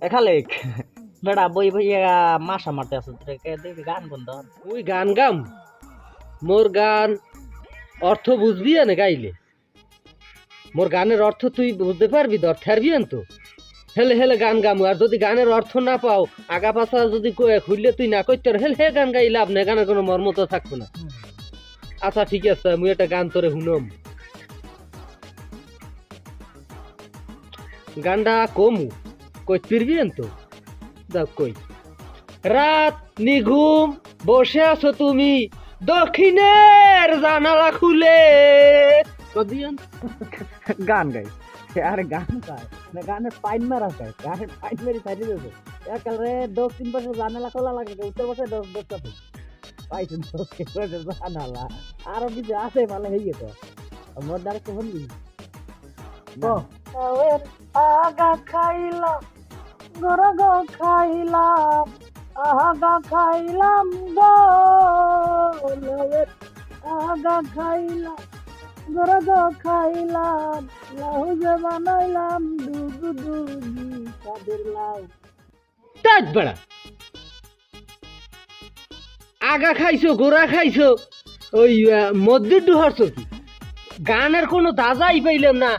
এখালেক বেড়া বই বইয়া মাসা মারতে আছে দেখি গান বন্ধ তুই গান গাম মোর গান অর্থ বুঝবি না গাইলে মোর গানের অর্থ তুই বুঝতে পারবি দরকারবি তো হেলে হেলে গান গামু আর যদি গানের অর্থ না পাও আগা পাছা যদি খুললে তুই না করতে হেলে হে গান গাই লাভ নেই গানের কোনো মর্ম তো থাকবো না। আচ্ছা ঠিক আছে মুই একটা গান তোরে শুনম গানটা কমু কই ফিরবি তো যাও কই রাত নিঘুম বসে আছো তুমি দক্ষিণের জানালা খুলে কদিন গান গাই আরে গান গায় না গানের পাইন মারা গায় গানের পাইন মেরে সাইডে দেবে একালে দক্ষিণ পাশে জানালা খোলা লাগে উত্তর পাশে দশটা পাইছেন দক্ষিণ পাশে জানালা আরো কিছু আছে মানে হয়ে তো মোর ডাইরেক্ট শুনবি আগা খাইলাম গরগ খাইলাম আগা খাইলাম গো আগা খাইলাম গরগ খাইলাম লাউজে বানাইলাম দুগু দুগি কাদের লাউ তাজ বেড়া আগা খাইছো গোড়া খাইছো ওই মধ্যে ডুহারছো কি গানের কোনো দাজাই পাইলাম না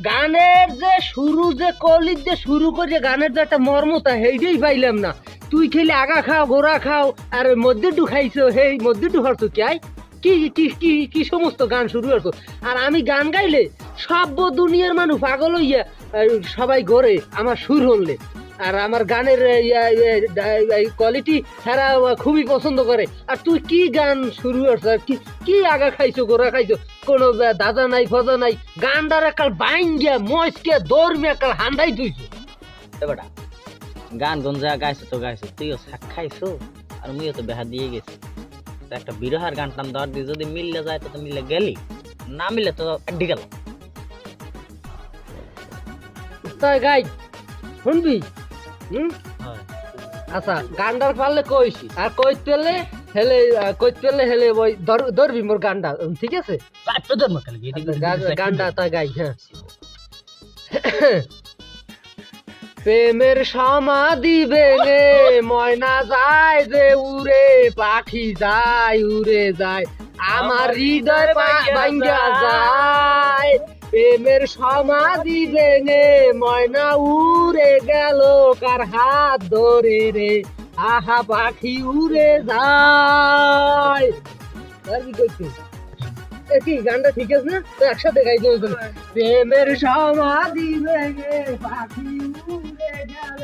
গানের যে শুরু যে কলির যে শুরু করে গানের যে একটা মর্মতা সেইটাই পাইলাম না তুই খেলে আগা খাও গোড়া খাও আর মধ্যে ডু খাইছো সেই মধ্যে ডুহারছো কি আই কি কি কি কি সমস্ত গান শুরু করছো আর আমি গান গাইলে সব দুনিয়ার মানুষ পাগল হইয়া সবাই গড়ে আমার সুর হলে আর আমার গানের কোয়ালিটি তারা খুবই পছন্দ করে আর তুই কি গান শুরু করছ কি কি আগা খাইছো গোড়া খাইছো কোনো দাদা নাই ফজা নাই গানটার একাল বাইন গিয়া মজকে দৌড় একাল হান্দাই তুইছো বেটা গান গঞ্জা গাইছো তো গাইছো তুইও শাক খাইছো আর মুইও তো বেহা দিয়ে গেছি একটা বিরহার গান টান দেওয়ার দিয়ে যদি মিললে যায় তো মিললে গেলি না মিললে তো আড্ডি গেল তাই গাই শুনবি আচ্ছা গানটার পারলে কইছি আর কইতে পেলে হেলে ওই ধরবি মোর গানটা ঠিক আছে গানটা তাই গাই হ্যাঁ প্রেমের সমাধি ভেঙে ময়না যায় যে উড়ে পাখি যায় উড়ে যায় আমার হৃদয় ভাঙ্গা যায় প্রেমের সমাধি ভেঙে ময়না উড়ে গেল কার হাত ধরে রে আহা পাখি উড়ে যায় কি গানটা ঠিক আছে না তো একসাথে গাইতে প্রেমের সমাধি ভেঙে পাখি উড়ে গেল